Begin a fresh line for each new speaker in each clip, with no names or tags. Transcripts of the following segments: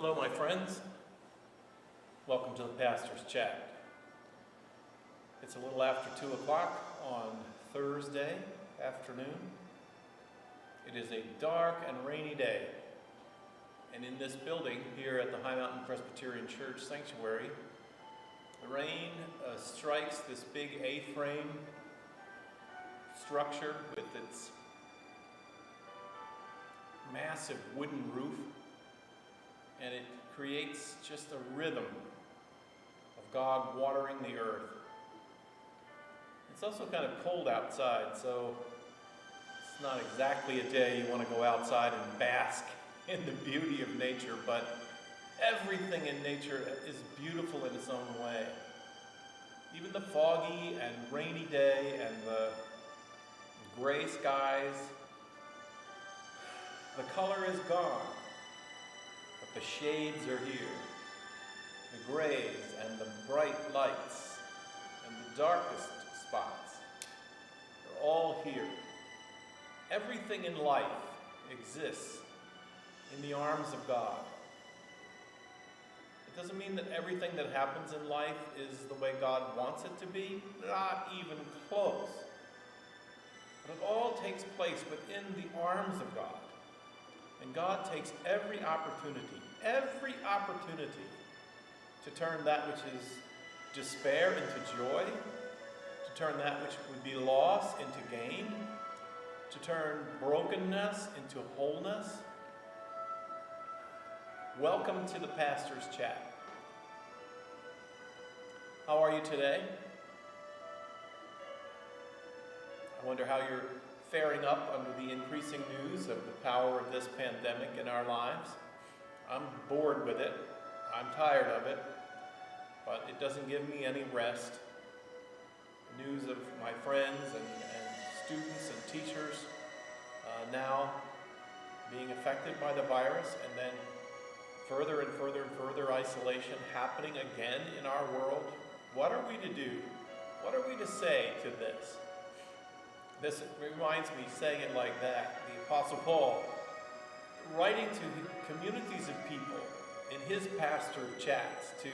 Hello, my friends. Welcome to the Pastor's Chat. It's a little after 2 o'clock on Thursday afternoon. It is a dark and rainy day. And in this building here at the High Mountain Presbyterian Church Sanctuary, the rain strikes this big A-frame structure with its massive wooden roof, and it creates just a rhythm of God watering the earth. It's also kind of cold outside, so it's not exactly a day you want to go outside and bask in the beauty of nature, but everything in nature is beautiful in its own way. Even the foggy and rainy day and the gray skies, the color is gone, but the shades are here. The grays and the bright lights and the darkest spots are all here. Everything in life exists in the arms of God. It doesn't mean that everything that happens in life is the way God wants it to be, not even close. But it all takes place within the arms of God. And God takes every opportunity to turn that which is despair into joy, to turn that which would be loss into gain, to turn brokenness into wholeness. Welcome to the Pastor's Chat. How are you today? I wonder how you're faring up under the increasing news of the power of this pandemic in our lives. I'm bored with it. I'm tired of it. But it doesn't give me any rest. The news of my friends and students and teachers now being affected by the virus, and then further and further isolation happening again in our world. What are we to do? What are we to say to this? This reminds me, saying it like that, the Apostle Paul, writing to communities of people in his pastor chats, to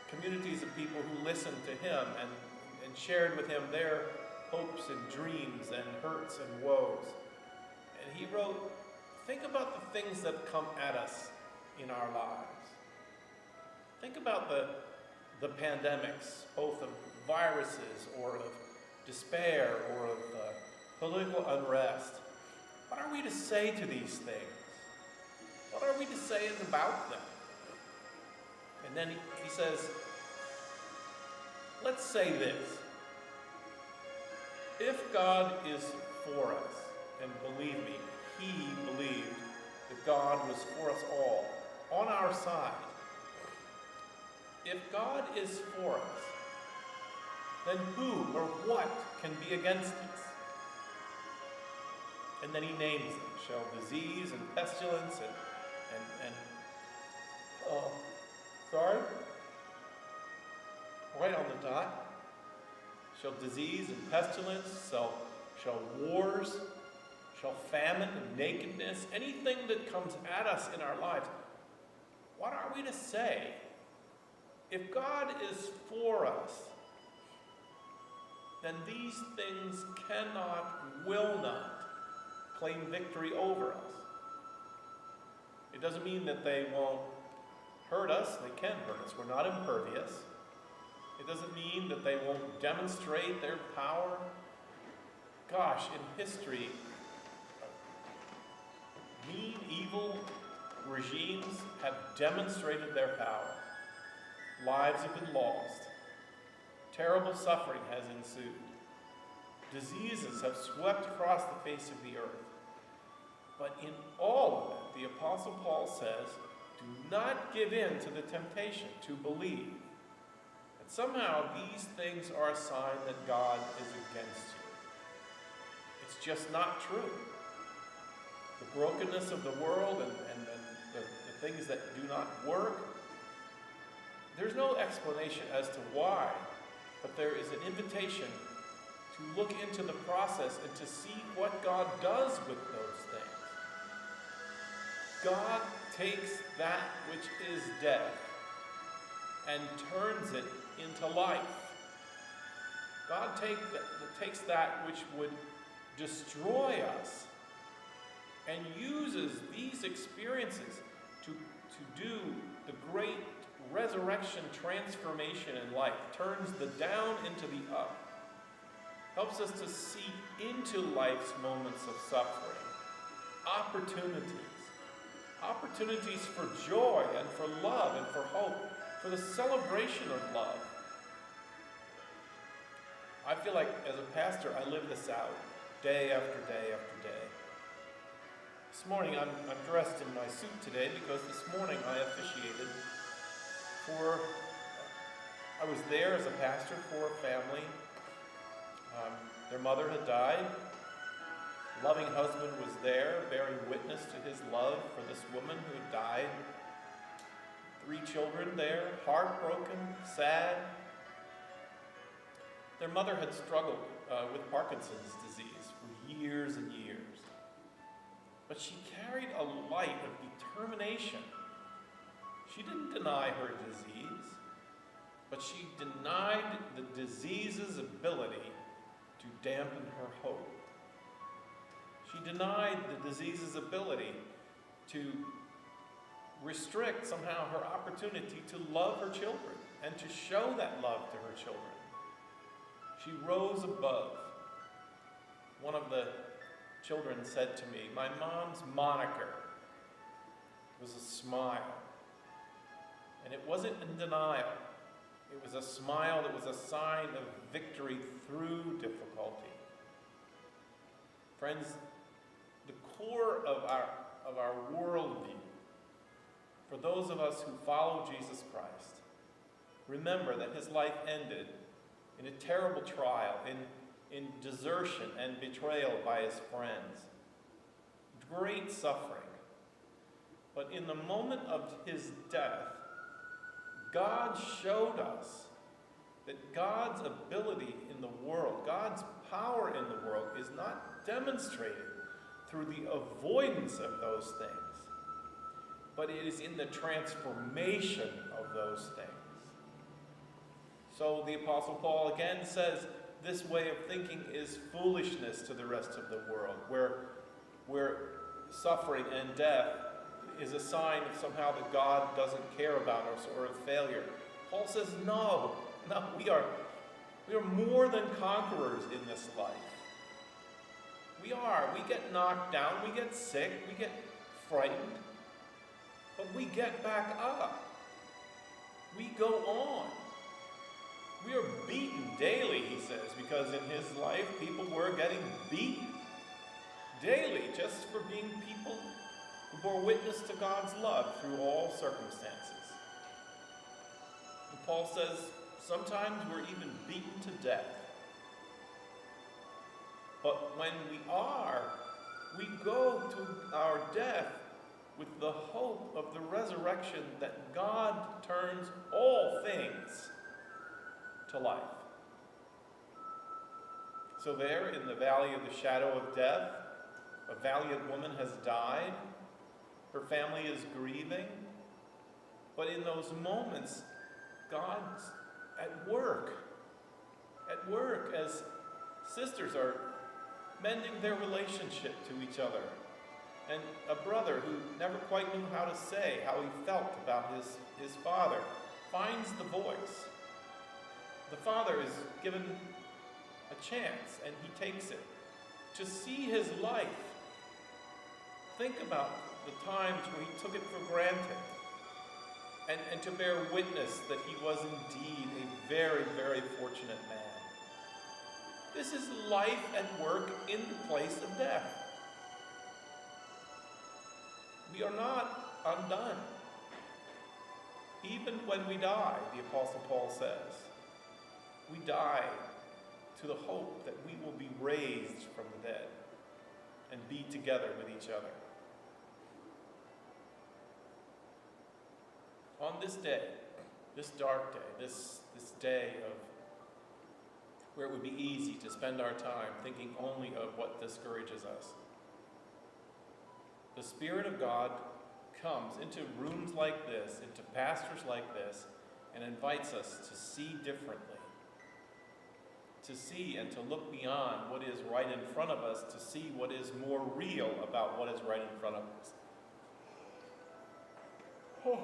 communities of people who listened to him and shared with him their hopes and dreams and hurts and woes. And he wrote, think about the things that come at us in our lives. Think about the pandemics, both of viruses or of despair or of political unrest. What are we to say to these things? What are we to say about them? And then he says, let's say this. If God is for us, and believe me, he believed that God was for us all, on our side. If God is for us, then who or what can be against us? And then he names them. Shall disease and pestilence right on the dot. Shall disease and pestilence, shall wars, shall famine and nakedness, anything that comes at us in our lives, what are we to say? If God is for us, then these things cannot, will not claim victory over us. It doesn't mean that they won't hurt us. They can hurt us. We're not impervious. It doesn't mean that they won't demonstrate their power. Gosh, in history, mean, evil regimes have demonstrated their power. Lives have been lost. Terrible suffering has ensued. Diseases have swept across the face of the earth. But in all of it, the Apostle Paul says, do not give in to the temptation to believe that somehow these things are a sign that God is against you. It's just not true. The brokenness of the world and the things that do not work, there's no explanation as to why, but there is an invitation to look into the process and to see what God does with those things. God takes that which is death and turns it into life. God takes that which would destroy us and uses these experiences to do the great resurrection transformation in life, turns the down into the up, helps us to see into life's moments of suffering, opportunities for joy and for love and for hope, for the celebration of love. I feel like as a pastor, I live this out day after day after day. This morning, I'm dressed in my suit today because this morning I officiated I was there as a pastor for a family. Their mother had died. A loving husband was there, bearing witness to his love for this woman who had died. 3 children there, heartbroken, sad. Their mother had struggled with Parkinson's disease for years and years. But she carried a light of determination. She didn't deny her disease, but she denied the disease's ability to dampen her hope. She denied the disease's ability to restrict somehow her opportunity to love her children and to show that love to her children. She rose above. One of the children said to me, "My mom's moniker was a smile." And it wasn't in denial. It was a smile that was a sign of victory through difficulty. Friends, the core of our worldview, for those of us who follow Jesus Christ, remember that his life ended in a terrible trial, in desertion and betrayal by his friends. Great suffering. But in the moment of his death, God showed us that God's ability in the world, God's power in the world, is not demonstrated through the avoidance of those things, but it is in the transformation of those things. So the Apostle Paul again says this way of thinking is foolishness to the rest of the world, where suffering and death is a sign of somehow that God doesn't care about us or a failure. Paul says, no, we are more than conquerors in this life. We get knocked down, we get sick, we get frightened, but we get back up. We go on. We are beaten daily, he says, because in his life people were getting beaten daily just for being people who bore witness to God's love through all circumstances. And Paul says sometimes we're even beaten to death. But when we go to our death with the hope of the resurrection that God turns all things to life. So there in the valley of the shadow of death, a valiant woman has died. Her family is grieving. But in those moments, God's at work as sisters are mending their relationship to each other. And a brother who never quite knew how to say how he felt about his father finds the voice. The father is given a chance, and he takes it to see his life. Think about the times where he took it for granted, and to bear witness that he was indeed a very, very fortunate man. This is life at work in the place of death. We are not undone. Even when we die, the Apostle Paul says, we die to the hope that we will be raised from the dead and be together with each other. On this day, this dark day, this day of where it would be easy to spend our time thinking only of what discourages us, the Spirit of God comes into rooms like this, into pastors like this, and invites us to see differently. To see and to look beyond what is right in front of us, to see what is more real about what is right in front of us. Oh.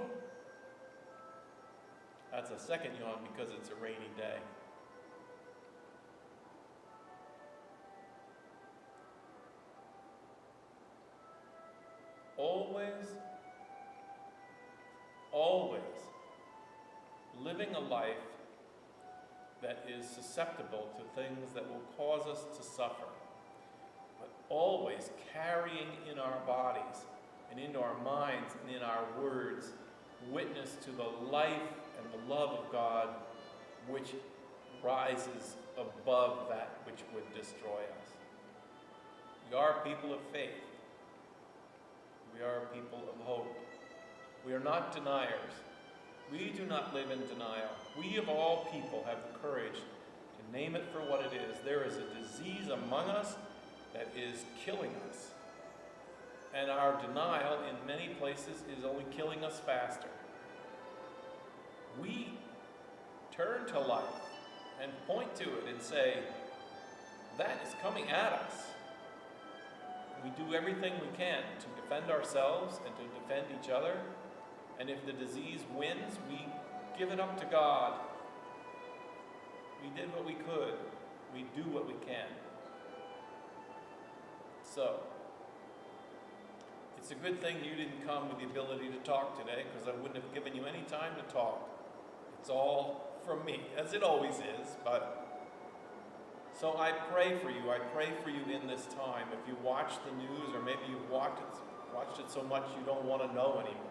That's a second yawn because it's a rainy day. Always living a life that is susceptible to things that will cause us to suffer, but always carrying in our bodies and in our minds and in our words witness to the life and the love of God which rises above that which would destroy us. We are people of faith. We are people of hope. We are not deniers. We do not live in denial. We of all people have the courage to name it for what it is. There is a disease among us that is killing us. And our denial in many places is only killing us faster. We turn to life and point to it and say, that is coming at us. We do everything we can to defend ourselves and to defend each other. And if the disease wins, we give it up to God. We did what we could. We do what we can. So, it's a good thing you didn't come with the ability to talk today, because I wouldn't have given you any time to talk. It's all from me, as it always is, but so I pray for you. I pray for you in this time. If you watch the news, or maybe you've watched it so much you don't want to know anymore.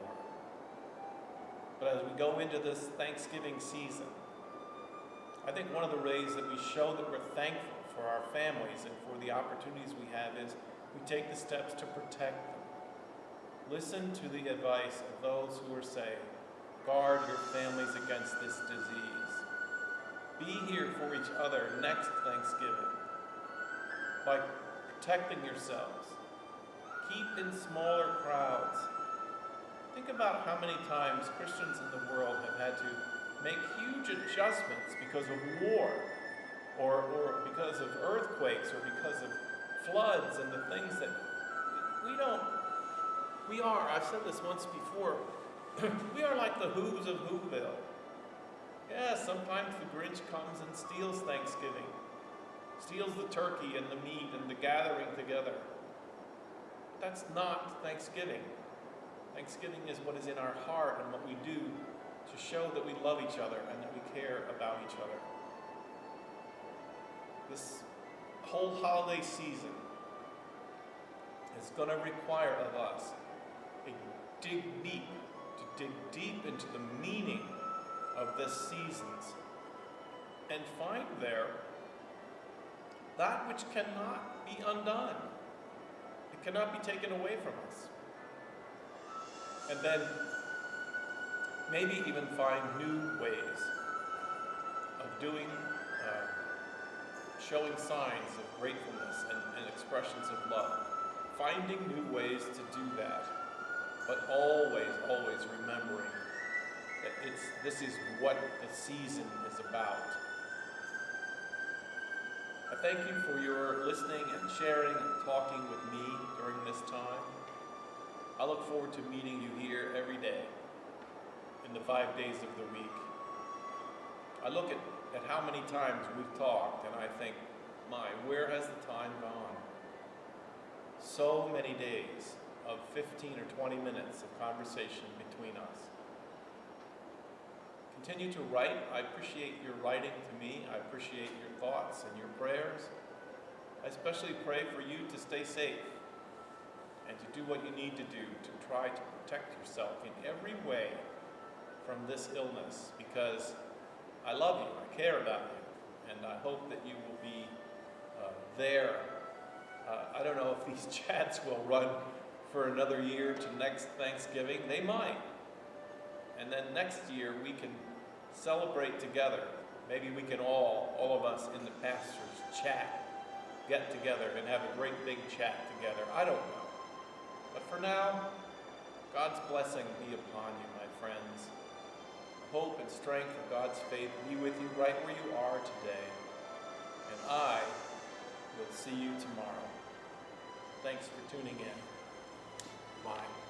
But as we go into this Thanksgiving season, I think one of the ways that we show that we're thankful for our families and for the opportunities we have is we take the steps to protect them. Listen to the advice of those who are saying, guard your families against this disease. Be here for each other next Thanksgiving by protecting yourselves. Keep in smaller crowds. Think about how many times Christians in the world have had to make huge adjustments because of war, or because of earthquakes, or because of floods and the things that I've said this once before, we are like the Who's of Whoville. Yeah, sometimes the Grinch comes and steals Thanksgiving, steals the turkey and the meat and the gathering together. That's not Thanksgiving. Thanksgiving is what is in our heart and what we do to show that we love each other and that we care about each other. This whole holiday season is going to require of us to dig deep into the meaning of this seasons and find there that which cannot be undone. It cannot be taken away from us. And then maybe even find new ways of doing, showing signs of gratefulness and expressions of love. Finding new ways to do that, but always remembering that this is what the season is about. I thank you for your listening and sharing and talking with me during this time. I look forward to meeting you here every day in the 5 days of the week. I look at how many times we've talked and I think, where has the time gone? So many days of 15 or 20 minutes of conversation between us. Continue to write. I appreciate your writing to me. I appreciate your thoughts and your prayers. I especially pray for you to stay safe and to do what you need to do to try to protect yourself in every way from this illness, because I love you, I care about you, and I hope that you will be there. I don't know if these chats will run for another year to next Thanksgiving. They might. And then next year we can celebrate together. Maybe we can all of us in the pastor's chat, get together and have a great big chat together. I don't know. But for now, God's blessing be upon you, my friends. The hope and strength of God's faith be with you right where you are today. And I will see you tomorrow. Thanks for tuning in. Bye.